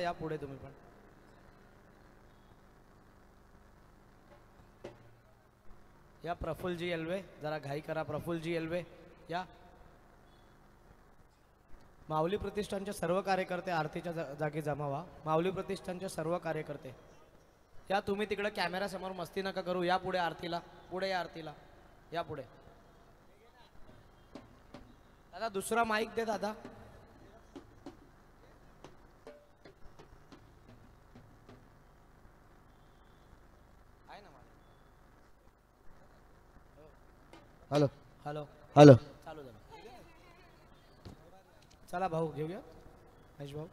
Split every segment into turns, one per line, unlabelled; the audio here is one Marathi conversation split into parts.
या पुढे तुम्ही पण या. प्रफुल्लजी एल्वे जरा घाई करा. प्रफुल्लजी एल्वे या. माऊली प्रतिष्ठानचे सर्व कार्यकर्ते आरतीच्या जागी जमा व्हा. माऊली प्रतिष्ठानचे सर्व कार्यकर्ते या. तुम्ही तिकडे कॅमेरा समोर मस्ती नका करू. या पुढे आरतीला. पुढे या आरतीला. या पुढे. दादा दुसरा माईक दे दादा.
Hello
hello
hello.
चालू झालं. चला भाऊ घेऊया. महेश भाऊ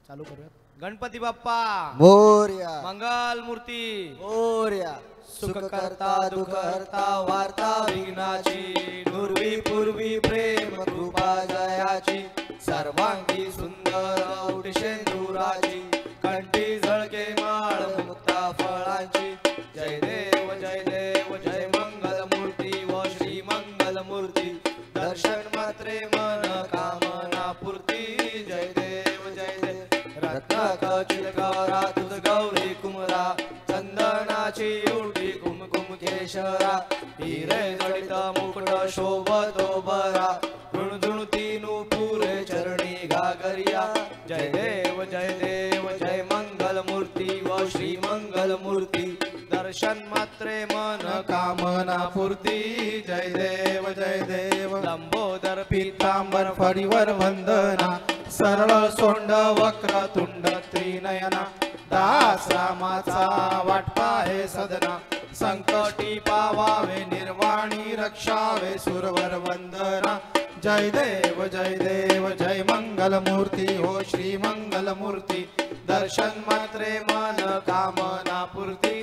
चालू करूया. गणपती बाप्पा
मोरया.
मंगल मूर्ती
मोरया.
सुख करता दुख हरता वार्ता विघ्नाची नुरवी पूर्वी प्रेम कृपा जयाची सर्वांगी सुंदर उठशेंदुराची कंठी झळके माळ मुक्ता फळांची. जय देव जय देव जय मंगल मूर्ती व श्री मंगल मूर्ती दर्शन मात्रे मन कामना पूर्ती. जय देव जय देव रत्न खचित गौरा तुझ गौरी कुमरा चंदनाची उडी कुमकुम केशरा हिरे जडित मुकुट शोभतो बरा झुणझुणती नुपुरे चरणी घागरिया. जय देव जय देव जय मंगल मूर्ती व श्री मंगल मूर्ती दर्शन मात्रे मन कामना पूर्ती. जय देव जय देव. लंबोदर पीतांबर फळीवर वंदना सरळ सोंड वक्र तुंड त्रिनयना दास रामाचा वाटपा हे सदना संकटी पावावे निर्वाणी रक्षावे सुरवर वंदना. जय देव जय देव जय मंगल मूर्ती हो श्री मंगल मूर्ती दर्शन मात्रे मन कामना पूर्ती.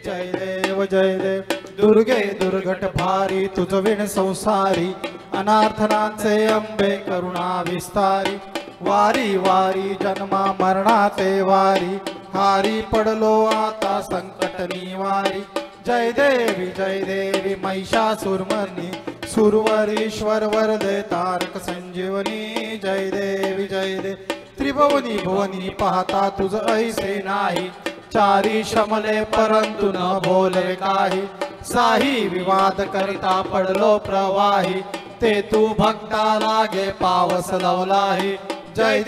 जय देव जय देव. दुर्गे दुर्घट भारी तुझ विण संसारी अनार्थनाचे अंबे करुणा विस्तारी. वारी वारी जन्मा मरणाचे वारी हारी पडलो आता संकट निवारी. जय देवी महिषासुरमर्नी सुरवरीश्वर वरदे तारक संजीवनी. जय देव. त्रिभुवनी भुवनी पाहता तुझ ऐसे नाही चारी शमले परंतु न बोले काही. साही विवाद करता पडलो प्रवाही ते तू भक्ता लागे पावस लवलाही. जय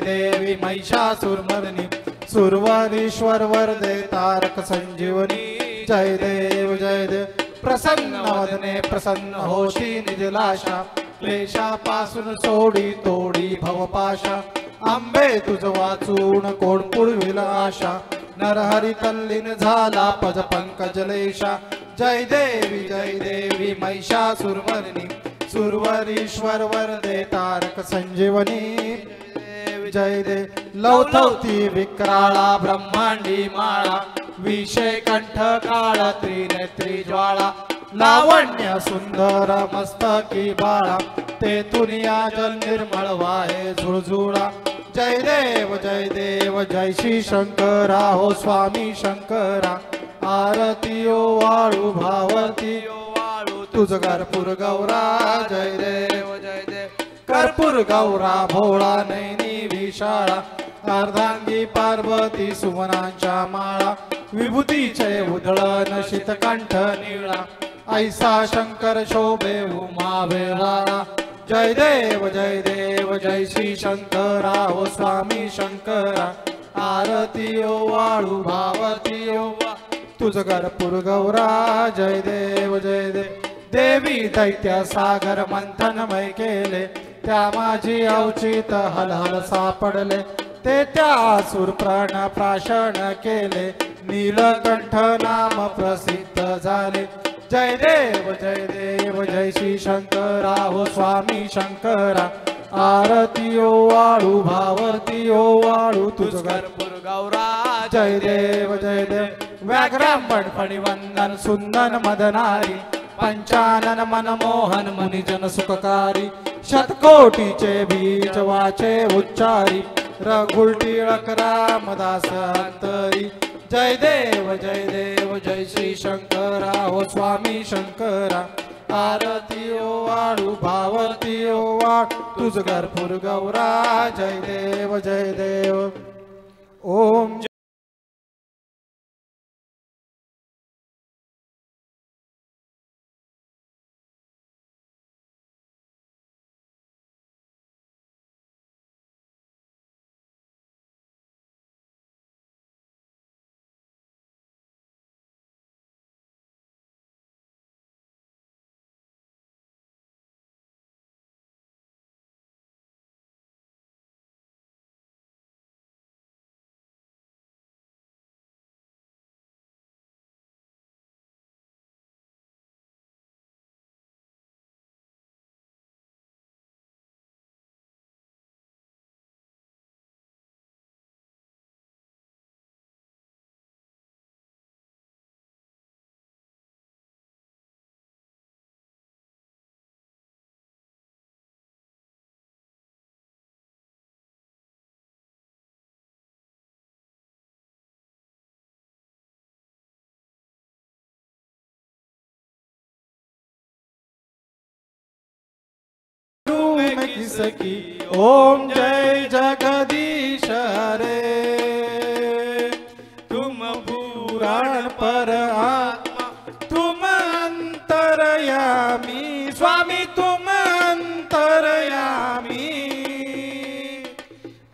देवी महिषासुरमर्नी सुरवरीश्वर वरदे तारक संजीवनी. जय देव. प्रसन्न वदने प्रसन्न होशी निजलाशा क्लेशापासून सोडी तोडी भवपाशा. आंबे तुझ वाचून कोण पुळविल आशा नरहरी तल्लीन झाला पद पंकजलेशा. जय देवी महिषासुरमर्नी सुरवरीश्वर वरदे तारक संजीवनी. जय देव. लवथवती विक्राळा ब्रह्मांडी माळा विषय कंठ काळ त्रिनेत्री ज्वाळा लावण्य सुंदर मस्तकी बाळा ते तुनिया जल निर्मळ वाहे झुळझुळा. जय देव जय श्री शंकरा हो स्वामी शंकरा आरती ओ वाळू भावरती ओ वाळू तुझ कर्पूर गौरा. जय देव कर्पूर गौरा भोळा नैनी विशाळा अर्धांगी पार्वती सुमनांच्या माळा विभूतीचे उधळण शीतकंठ निळा ऐसा शंकर शोभे उमा वेळा. जय देव जय श्री शंकरा हो स्वामी शंकरा आरती ओ वाळू भावती ओ तुझ कर्पूर गौरा. जय देव देवी दैत्य सागर मंथनमय केले त्या माझी अवचित हलहल सापडले ते त्या सुर प्राण प्राशन केले नीलकंठ नाम प्रसिद्ध झाले. जय देव जय श्री शंकरा हो स्वामी शंकरा आरती ओ वाळू भावती ओ वाळू तुझ कर्पूर गौरा. जय देव व्याघ्रांबण फणिवंदन सुंदन मदनारी पंचानन मनमोहन मुनिजन सुखकारी शतकोटीचे बीज वाचे उच्चारी रघुल टिळक रामदास अंतरी. जय देव जय श्री शंकरा हो स्वामी शंकरा
आरती ओवाळू भावती ओवाळ तुझ कर्पूर गौरा जय देव जय देव ओम सखी ओम जय जगदीश हरे तुम पुराण पर आत्मा तुम अंतरयामी स्वामी तुम अंतरयामी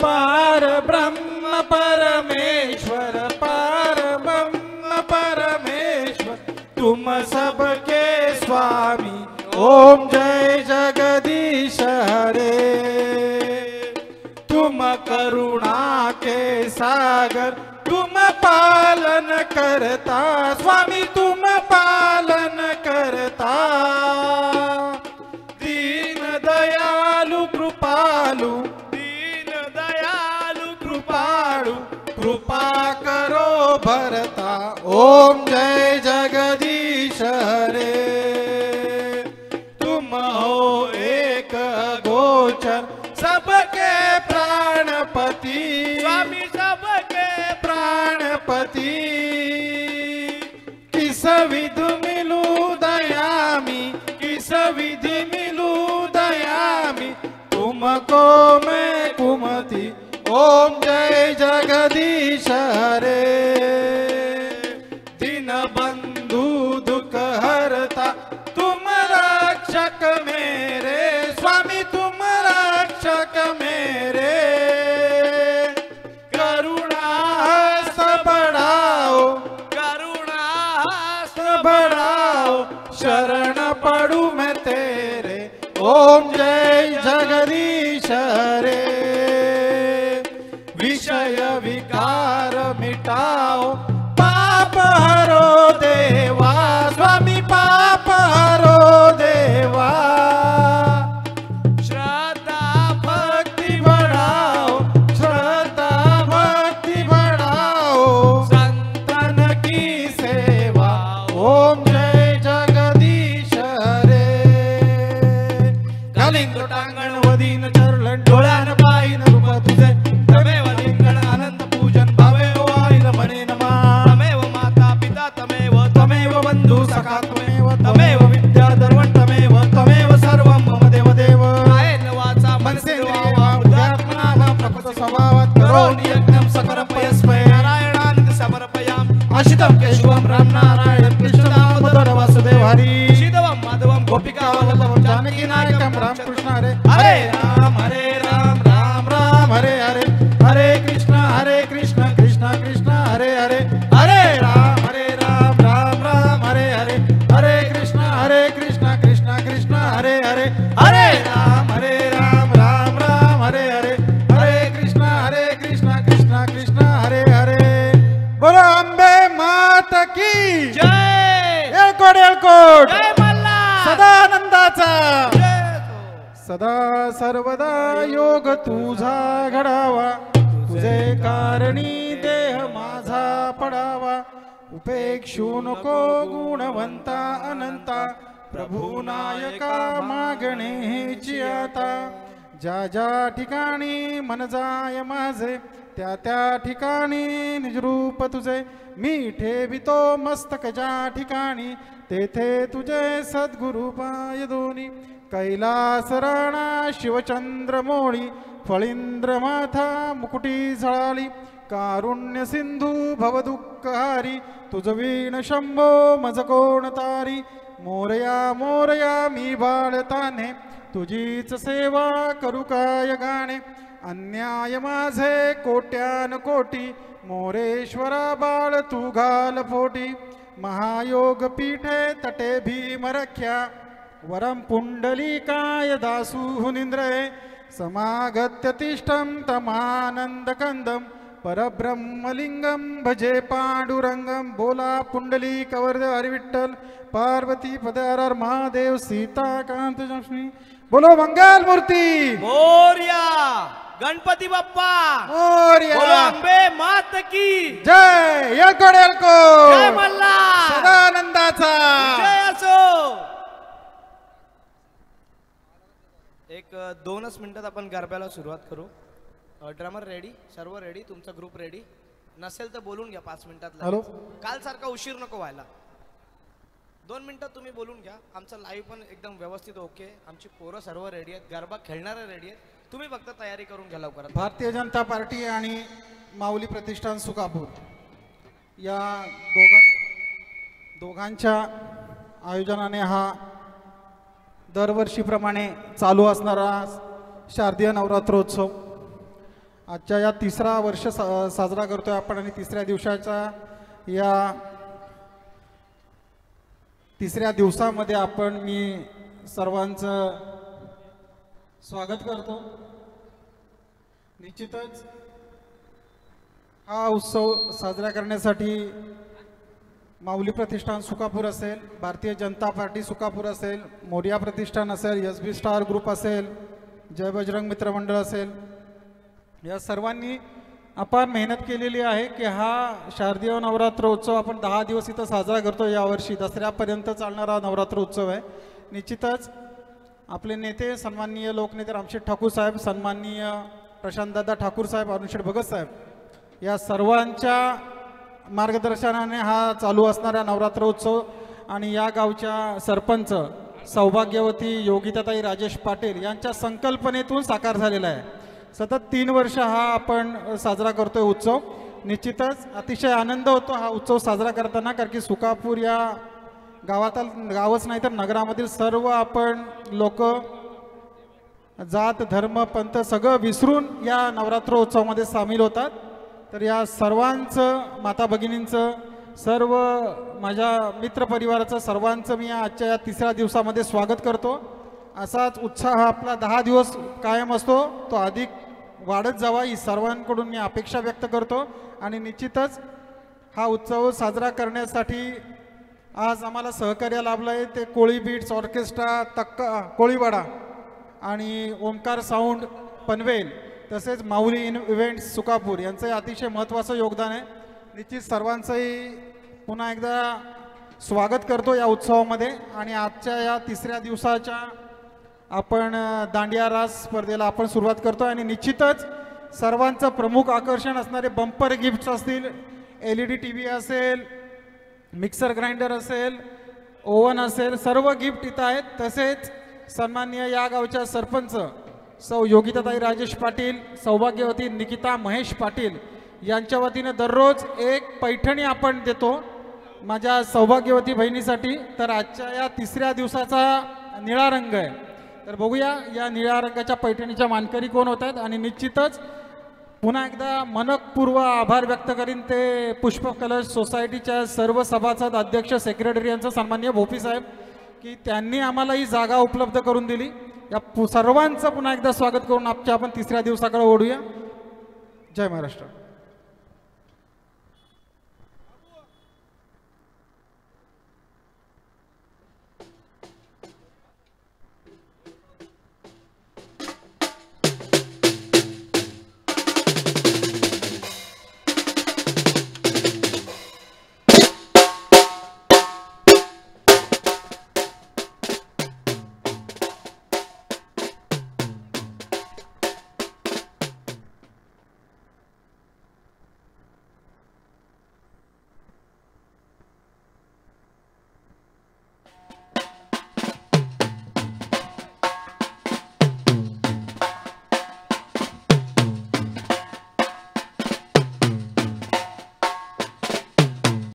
पार ब्रह्म परमेश्वर पार ब्रह्म परमेश्वर तुम सबके स्वामी ओम जय जगदीश हरे तुम करुणा के सागर तुम पालन करता स्वामी तुम पालन करता दीन दयालु कृपालु दीन दयालु कृपालु कृपा करो भरता ओम जय जगदीश हरे सबके प्राणपति स्वामी सबके प्राणपति किस विधि मिलू दयामी किस विधि मिलू दयामी तुमको मैं कुमति ओम जय जगदीश हरे दीन बंधु दुख हरता तुम रक्षक मेरे स्वामी तुम रक्षक मेरे करुणा हस्त बढ़ाओ शरण पड़ू मैं तेरे ओम जय जगदीश हरे विषय विकार मिटाओ पाप हरो देवा स्वामी पाप हरो देवा श्रद्धा भक्ति बढ़ाओ संतन की सेवा ओम जय जगदीश हरे कलिंग टांगण वदीन चरण डोळ्यान पाहिन रूप तुझे तमेव लिंगण आनंद पूजन भावे वाईल म्हणे नमा तमेव माता पिता तमेव बंधू सखा तमेव विद्या दर्वण तमेव सर्व मम देव देव कायेन वाचा मनसे वावा उद्यात्मना प्रकृत स्वभावात करोमि यज्ञं सकर्पयस्मै नारायणानंद समर्पयामि अशितं केशवं राम नारायण कृष्णदामोदर वासुदेव हरी शिदवं माधवं गोपिका वल्लभं जानकी नायकं रामकृष्ण हरे हरे राम राम राम हरे हरे हरे कृष्ण कृष्ण कृष्ण हरे हरे हरे राम राम हरे हरे हरे कृष्ण कृष्ण कृष्ण हरे हरे हरे राम राम हरे हरे हरे कृष्ण कृष्ण कृष्ण हरे हरे बोलो अंबे मात की जय एलकोट जय मल्हार सदानंदाचा सदा सर्वदा योग तुझा घडावा तुझे कारणी देह माझा पडावा उपेक्षू नको गुणवंता अनंता प्रभू नायका मागणे हेची आता ज्या ज्या ठिकाणी मन जाय माझे त्या त्या ठिकाणी निजरूप तुझे मी ठेवितो मस्तक ज्या ठिकाणी तेथे तुझे सद्गुरु पाय दोन्ही कैलास राणा शिवचंद्र मोळी फळींद्र माथा मुकुटी झळाली कारुण्य सिंधू भवदुःखहारी तुझ वीण शंभो मज कोण तारी मोरया मोरया मी बाळताने तुझीच सेवा करू काय गाणे अन्याय माझे कोट्यान कोटी मोरेश्वरा बाळ तू घाल फोटी महायोग पीठे तटे भीम रख्या वरम पुंडलिकाय दासू निंद्रे समागत्य तिष्ठं तमानंद कंदम परब्रह्मलिंगम भजे पांडुरंगम बोला पुंडलिक वरद हरिविठ्ठल पार्वती पदार महादेव सीताकांत लक्ष्मी बोलो मंगल मूर्ती
मोरया गणपती बाप्पा
मोरया
बोलो अंबे मात की
जय येळकोट
जय
येळकोट
मल्हार
सदानंदाचा
जय असो. एक 2च मिनिटात आपण गरब्याला सुरुवात करू. ड्रमर रेडी, सर्व रेडी, तुमचा ग्रुप रेडी नसेल तर बोलून घ्या 5 मिनिटात लगेच.
हॅलो.
काल सारखा उशीर नको व्हायला. 2 मिनिटात तुम्ही बोलून घ्या. आमचं लाईव्ह पण एकदम व्यवस्थित ओके. आमची पोरं सर्व रेडी आहेत, गरबा खेळणारे रेडी आहेत. तुम्ही फक्त तयारी करून घ्या लवकरात.
भारतीय जनता पार्टी आणि माऊली प्रतिष्ठान सुकापूर या दोघांच्या आयोजनाने हा दरवर्षीप्रमाणे चालू असणारा शारदीय नवरात्रोत्सव आजच्या या 3रा वर्ष साजरा करतोय आपण आणि 3ऱ्या दिवसाच्या या 3ऱ्या दिवसामध्ये आपण मी सर्वांचं स्वागत करतो. निश्चितच हा उत्सव साजरा करण्यासाठी माऊली प्रतिष्ठान सुकापूर असेल, भारतीय जनता पार्टी सुकापूर असेल, मोरिया प्रतिष्ठान असेल, SB स्टार ग्रुप असेल, जय बजरंग मित्र मंडळ असेल, या सर्वांनी अपार मेहनत केलेली आहे की हा शारदीय नवरात्र उत्सव आपण 10 दिवस इथं साजरा करतो. यावर्षी दसऱ्यापर्यंत चालणारा नवरात्र उत्सव आहे. निश्चितच आपले नेते सन्माननीय लोकनेते रामशेठ ठाकूर साहेब, सन्माननीय प्रशांतदादा ठाकूर साहेब, अरुणशेठ भगत साहेब या सर्वांच्या मार्गदर्शनाने हा चालू असणारा नवरात्र उत्सव आणि या गावच्या सरपंच सौभाग्यवती योगिताताई राजेश पाटील यांच्या संकल्पनेतून साकार झालेला आहे. सतत 3 वर्ष हा आपण साजरा करतोय उत्सव. निश्चितच अतिशय आनंद होतो हा उत्सव साजरा करताना, कारण की सुकापूर या गावच नाही तर नगरामधील सर्व आपण लोक जात धर्म पंथ सगळं विसरून या नवरात्र उत्सवामध्ये सामील होतात. तर या सर्वांचं माता भगिनींचं सर्व माझ्या मित्रपरिवाराचं सर्वांचं मी आजच्या या 3ऱ्या दिवसामध्ये स्वागत करतो. असाच उत्साह आपला 10 दिवस कायम असतो, तो अधिक वाढत जावा ही सर्वांकडून मी अपेक्षा व्यक्त करतो. आणि निश्चितच हा उत्सव साजरा करण्यासाठी आज आम्हाला सहकार्य लाभलं आहे ते कोळी बीट्स ऑर्केस्ट्रा तक्का कोळीवाडा आणि ओमकार साऊंड पनवेल तसेच माऊली इव्हेंट्स सुकापूर यांचं अतिशय महत्त्वाचं योगदान आहे. निश्चित सर्वांचंही पुन्हा एकदा स्वागत करतो या उत्सवामध्ये. आणि आजच्या या 3ऱ्या दिवसाच्या आपण दांडिया रास स्पर्धेला आपण सुरुवात करतो आणि निश्चितच सर्वांचं प्रमुख आकर्षण असणारे बंपर गिफ्ट्स असतील, LED TV असेल, मिक्सर ग्राइंडर असेल, ओव्हन असेल, सर्व गिफ्ट इथं आहेत. तसेच सन्माननीय या गावच्या सरपंच सौ योगिताताई राजेश पाटील, सौभाग्यवती निकिता महेश पाटील यांच्या वतीने दररोज एक पैठणी आपण देतो माझ्या सौभाग्यवती बहिणीसाठी. तर आजच्या या 3ऱ्या दिवसाचा निळा रंग आहे. तर बघूया या निळ्या रंगाच्या पैठणीच्या मानकरी कोण होत आहेत. आणि निश्चितच पुन्हा एकदा मनपूर्व आभार व्यक्त करीन ते पुष्प कलश सोसायटीच्या सर्व सभासद अध्यक्ष सेक्रेटरी यांचं सन्माननीय भोपी साहेब की त्यांनी आम्हाला ही जागा उपलब्ध करून दिली. या सर्वांचं पुन्हा एकदा स्वागत करून आपण 3ऱ्या दिवसाकडे ओढूया. जय महाराष्ट्र.